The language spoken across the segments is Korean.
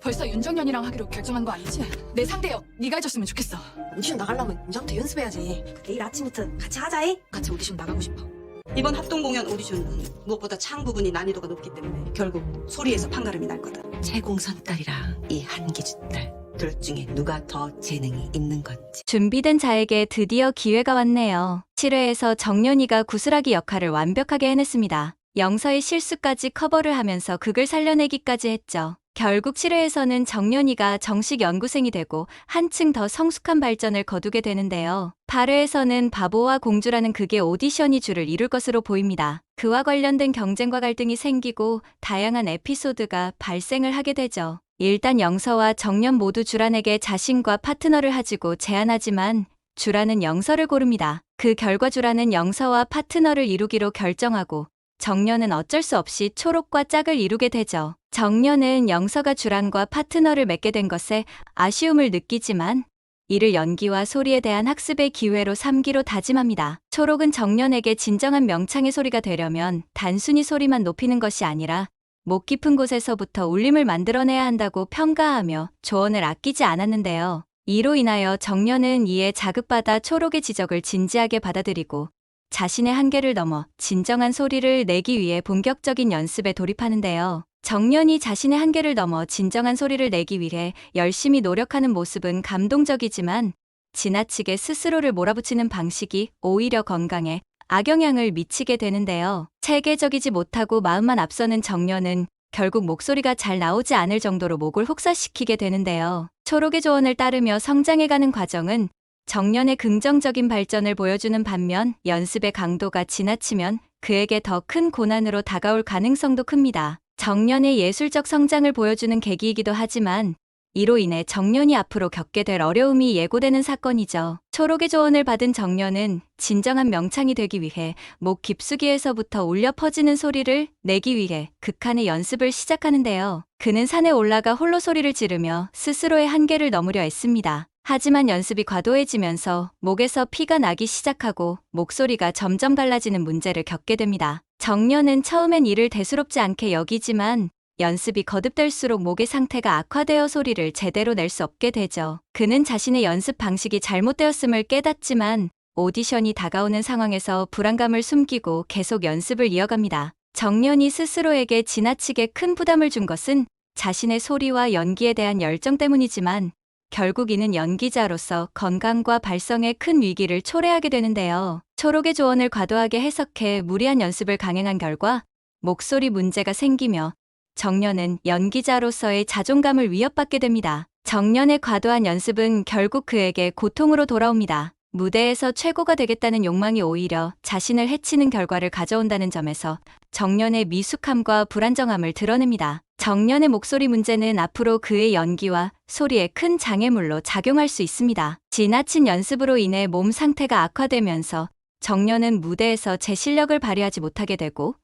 벌써 윤정연이랑 하기로 결정한 거 아니지? 내 상대역 네가 해줬으면 좋겠어. 오디션 나가려면 이제부터 연습해야지. 내일 아침부터 같이 하자이. 같이 오디션 나가고 싶어. 이번 합동공연 오디션은 무엇보다 창 부분이 난이도가 높기 때문에 결국 소리에서 판가름이 날 거다. 채공선 딸이랑 이 한기주 딸, 둘 중에 누가 더 재능이 있는 건지. 준비된 자에게 드디어 기회가 왔네요. 7회에서 정연이가 구슬하기 역할을 완벽하게 해냈습니다. 영서의 실수까지 커버를 하면서 극을 살려내기까지 했죠. 결국 7회에서는 정연이가 정식 연구생이 되고 한층 더 성숙한 발전을 거두게 되는데요. 8회에서는 바보와 공주라는 극의 오디션이 줄을 이룰 것으로 보입니다. 그와 관련된 경쟁과 갈등이 생기고 다양한 에피소드가 발생을 하게 되죠. 일단 영서와 정연 모두 주란에게 자신과 파트너를 하자고 제안하지만 주란은 영서를 고릅니다. 그 결과 주란은 영서와 파트너를 이루기로 결정하고 정연은 어쩔 수 없이 초록과 짝을 이루게 되죠. 정연은 영서가 주란과 파트너를 맺게 된 것에 아쉬움을 느끼지만 이를 연기와 소리에 대한 학습의 기회로 삼기로 다짐합니다. 초록은 정연에게 진정한 명창의 소리가 되려면 단순히 소리만 높이는 것이 아니라 목 깊은 곳에서부터 울림을 만들어내야 한다고 평가하며 조언을 아끼지 않았는데요. 이로 인하여 정연은 이에 자극받아 초록의 지적을 진지하게 받아들이고 자신의 한계를 넘어 진정한 소리를 내기 위해 본격적인 연습에 돌입하는데요. 정연이 자신의 한계를 넘어 진정한 소리를 내기 위해 열심히 노력하는 모습은 감동적이지만 지나치게 스스로를 몰아붙이는 방식이 오히려 건강에 악영향을 미치게 되는데요. 체계적이지 못하고 마음만 앞서는 정연은 결국 목소리가 잘 나오지 않을 정도로 목을 혹사시키게 되는데요. 초록의 조언을 따르며 성장해가는 과정은 정연의 긍정적인 발전을 보여주는 반면 연습의 강도가 지나치면 그에게 더 큰 고난으로 다가올 가능성도 큽니다. 정연의 예술적 성장을 보여주는 계기이기도 하지만 이로 인해 정연이 앞으로 겪게 될 어려움이 예고되는 사건이죠. 초록의 조언을 받은 정연은 진정한 명창이 되기 위해 목 깊숙이에서부터 울려 퍼지는 소리를 내기 위해 극한의 연습을 시작하는데요. 그는 산에 올라가 홀로 소리를 지르며 스스로의 한계를 넘으려 애씁니다. 하지만 연습이 과도해지면서 목에서 피가 나기 시작하고 목소리가 점점 갈라지는 문제를 겪게 됩니다. 정연은 처음엔 이를 대수롭지 않게 여기지만 연습이 거듭될수록 목의 상태가 악화되어 소리를 제대로 낼 수 없게 되죠. 그는 자신의 연습 방식이 잘못되었음을 깨닫지만 오디션이 다가오는 상황에서 불안감을 숨기고 계속 연습을 이어갑니다. 정연이 스스로에게 지나치게 큰 부담을 준 것은 자신의 소리와 연기에 대한 열정 때문이지만 결국 이는 연기자로서 건강과 발성에 큰 위기를 초래하게 되는데요. 초록의 조언을 과도하게 해석해 무리한 연습을 강행한 결과 목소리 문제가 생기며 정연은 연기자로서의 자존감을 위협받게 됩니다. 정연의 과도한 연습은 결국 그에게 고통으로 돌아옵니다. 무대에서 최고가 되겠다는 욕망이 오히려 자신을 해치는 결과를 가져온다는 점에서 정연의 미숙함과 불안정함을 드러냅니다. 정연의 목소리 문제는 앞으로 그의 연기와 소리에 큰 장애물로 작용할 수 있습니다. 지나친 연습으로 인해 몸 상태가 악화되면서 정연은 무대에서 제 실력을 발휘하지 못하게 되고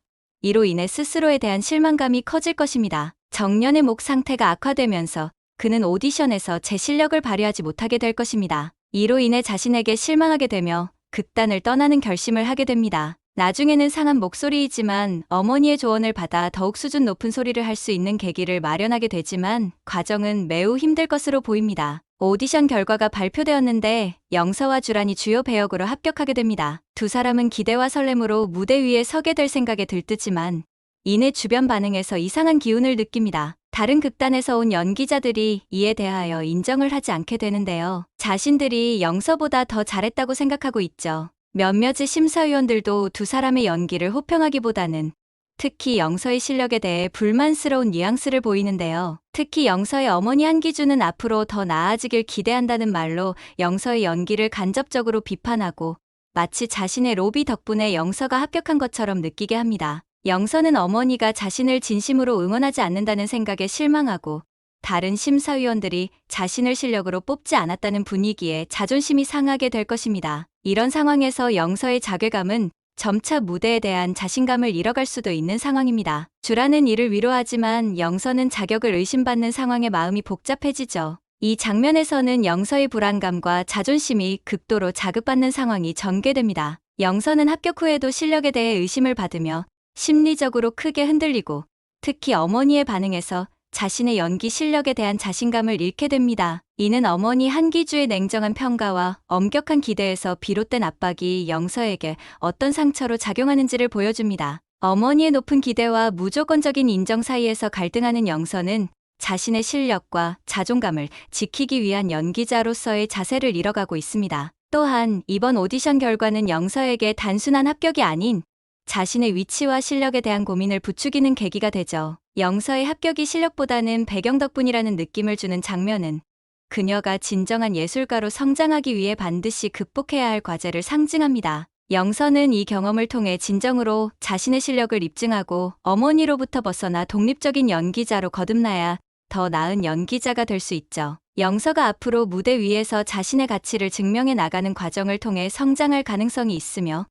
이로 인해 스스로에 대한 실망감이 커질 것입니다. 정연의 목 상태가 악화되면서 그는 오디션에서 제 실력을 발휘하지 못하게 될 것입니다. 이로 인해 자신에게 실망하게 되며 극단을 떠나는 결심을 하게 됩니다. 나중에는 상한 목소리이지만 어머니의 조언을 받아 더욱 수준 높은 소리를 할 수 있는 계기를 마련하게 되지만 과정은 매우 힘들 것으로 보입니다. 오디션 결과가 발표되었는데 영서와 주란이 주요 배역으로 합격하게 됩니다. 두 사람은 기대와 설렘으로 무대 위에 서게 될 생각에 들뜨지만 이내 주변 반응에서 이상한 기운을 느낍니다. 다른 극단에서 온 연기자들이 이에 대하여 인정을 하지 않게 되는데요. 자신들이 영서보다 더 잘했다고 생각하고 있죠. 몇몇의 심사위원들도 두 사람의 연기를 호평하기보다는 특히 영서의 실력에 대해 불만스러운 뉘앙스를 보이는데요. 특히 영서의 어머니 한기주는 앞으로 더 나아지길 기대한다는 말로 영서의 연기를 간접적으로 비판하고 마치 자신의 로비 덕분에 영서가 합격한 것처럼 느끼게 합니다. 영서는 어머니가 자신을 진심으로 응원하지 않는다는 생각에 실망하고 다른 심사위원들이 자신을 실력으로 뽑지 않았다는 분위기에 자존심이 상하게 될 것입니다. 이런 상황에서 영서의 자괴감은 점차 무대에 대한 자신감을 잃어갈 수도 있는 상황입니다. 주란은 이를 위로하지만 영서는 자격을 의심받는 상황에 마음이 복잡해지죠. 이 장면에서는 영서의 불안감과 자존심이 극도로 자극받는 상황이 전개됩니다. 영서는 합격 후에도 실력에 대해 의심을 받으며 심리적으로 크게 흔들리고 특히 어머니의 반응에서 자신의 연기 실력에 대한 자신감을 잃게 됩니다. 이는 어머니 한기주의 냉정한 평가와 엄격한 기대에서 비롯된 압박이 영서에게 어떤 상처로 작용하는지를 보여줍니다. 어머니의 높은 기대와 무조건적인 인정 사이에서 갈등하는 영서는 자신의 실력과 자존감을 지키기 위한 연기자로서의 자세를 잃어가고 있습니다. 또한 이번 오디션 결과는 영서에게 단순한 합격이 아닌 자신의 위치와 실력에 대한 고민을 부추기는 계기가 되죠. 영서의 합격이 실력보다는 배경 덕분이라는 느낌을 주는 장면은 그녀가 진정한 예술가로 성장하기 위해 반드시 극복해야 할 과제를 상징합니다. 영서는 이 경험을 통해 진정으로 자신의 실력을 입증하고 어머니로부터 벗어나 독립적인 연기자로 거듭나야 더 나은 연기자가 될 수 있죠. 영서가 앞으로 무대 위에서 자신의 가치를 증명해 나가는 과정을 통해 성장할 가능성이 있으며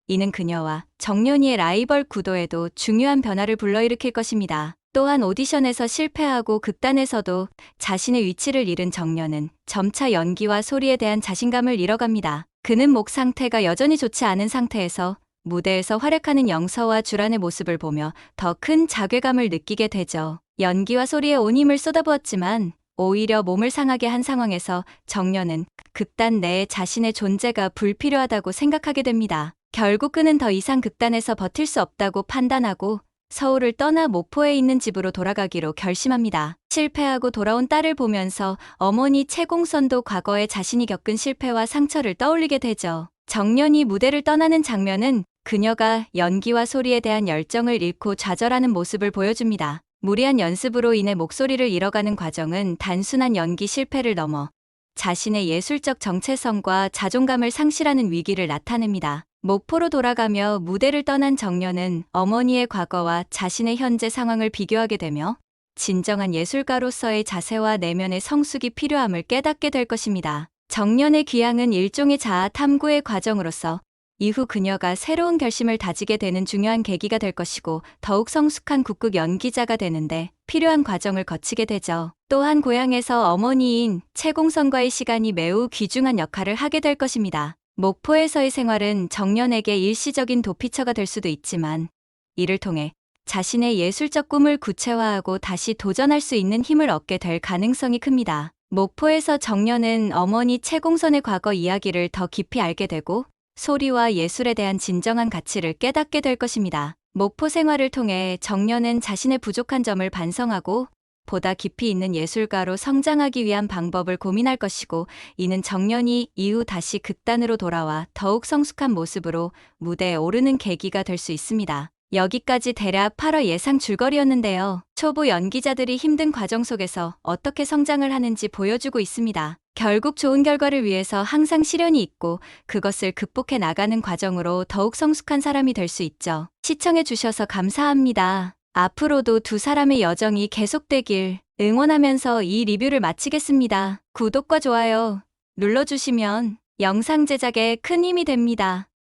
이는 그녀와 정연이의 라이벌 구도에도 중요한 변화를 불러일으킬 것입니다. 또한 오디션에서 실패하고 극단에서도 자신의 위치를 잃은 정연은 점차 연기와 소리에 대한 자신감을 잃어갑니다. 그는 목 상태가 여전히 좋지 않은 상태에서 무대에서 활약하는 영서와 주란의 모습을 보며 더 큰 자괴감을 느끼게 되죠. 연기와 소리에 온 힘을 쏟아부었지만 오히려 몸을 상하게 한 상황에서 정연은 극단 내에 자신의 존재가 불필요하다고 생각하게 됩니다. 결국 그는 더 이상 극단에서 버틸 수 없다고 판단하고 서울을 떠나 목포에 있는 집으로 돌아가기로 결심합니다. 실패하고 돌아온 딸을 보면서 어머니 채공선도 과거에 자신이 겪은 실패와 상처를 떠올리게 되죠. 정연이 무대를 떠나는 장면은 그녀가 연기와 소리에 대한 열정을 잃고 좌절하는 모습을 보여줍니다. 무리한 연습으로 인해 목소리를 잃어가는 과정은 단순한 연기 실패를 넘어 자신의 예술적 정체성과 자존감을 상실하는 위기를 나타냅니다. 목포로 돌아가며 무대를 떠난 정연은 어머니의 과거와 자신의 현재 상황을 비교하게 되며 진정한 예술가로서의 자세와 내면의 성숙이 필요함을 깨닫게 될 것입니다. 정연의 귀향은 일종의 자아 탐구의 과정으로서 이후 그녀가 새로운 결심을 다지게 되는 중요한 계기가 될 것이고 더욱 성숙한 국극 연기자가 되는데 필요한 과정을 거치게 되죠. 또한 고향에서 어머니인 채공선과의 시간이 매우 귀중한 역할을 하게 될 것입니다. 목포에서의 생활은 정연에게 일시적인 도피처가 될 수도 있지만 이를 통해 자신의 예술적 꿈을 구체화하고 다시 도전할 수 있는 힘을 얻게 될 가능성이 큽니다. 목포에서 정연은 어머니 채공선의 과거 이야기를 더 깊이 알게 되고 소리와 예술에 대한 진정한 가치를 깨닫게 될 것입니다. 목포 생활을 통해 정연은 자신의 부족한 점을 반성하고 보다 깊이 있는 예술가로 성장하기 위한 방법을 고민할 것이고 이는 정연이 이후 다시 극단으로 돌아와 더욱 성숙한 모습으로 무대에 오르는 계기가 될 수 있습니다. 여기까지 대략 8화 예상 줄거리였는데요. 초보 연기자들이 힘든 과정 속에서 어떻게 성장을 하는지 보여주고 있습니다. 결국 좋은 결과를 위해서 항상 시련이 있고 그것을 극복해 나가는 과정으로 더욱 성숙한 사람이 될 수 있죠. 시청해 주셔서 감사합니다. 앞으로도 두 사람의 여정이 계속되길 응원하면서 이 리뷰를 마치겠습니다. 구독과 좋아요 눌러주시면 영상 제작에 큰 힘이 됩니다.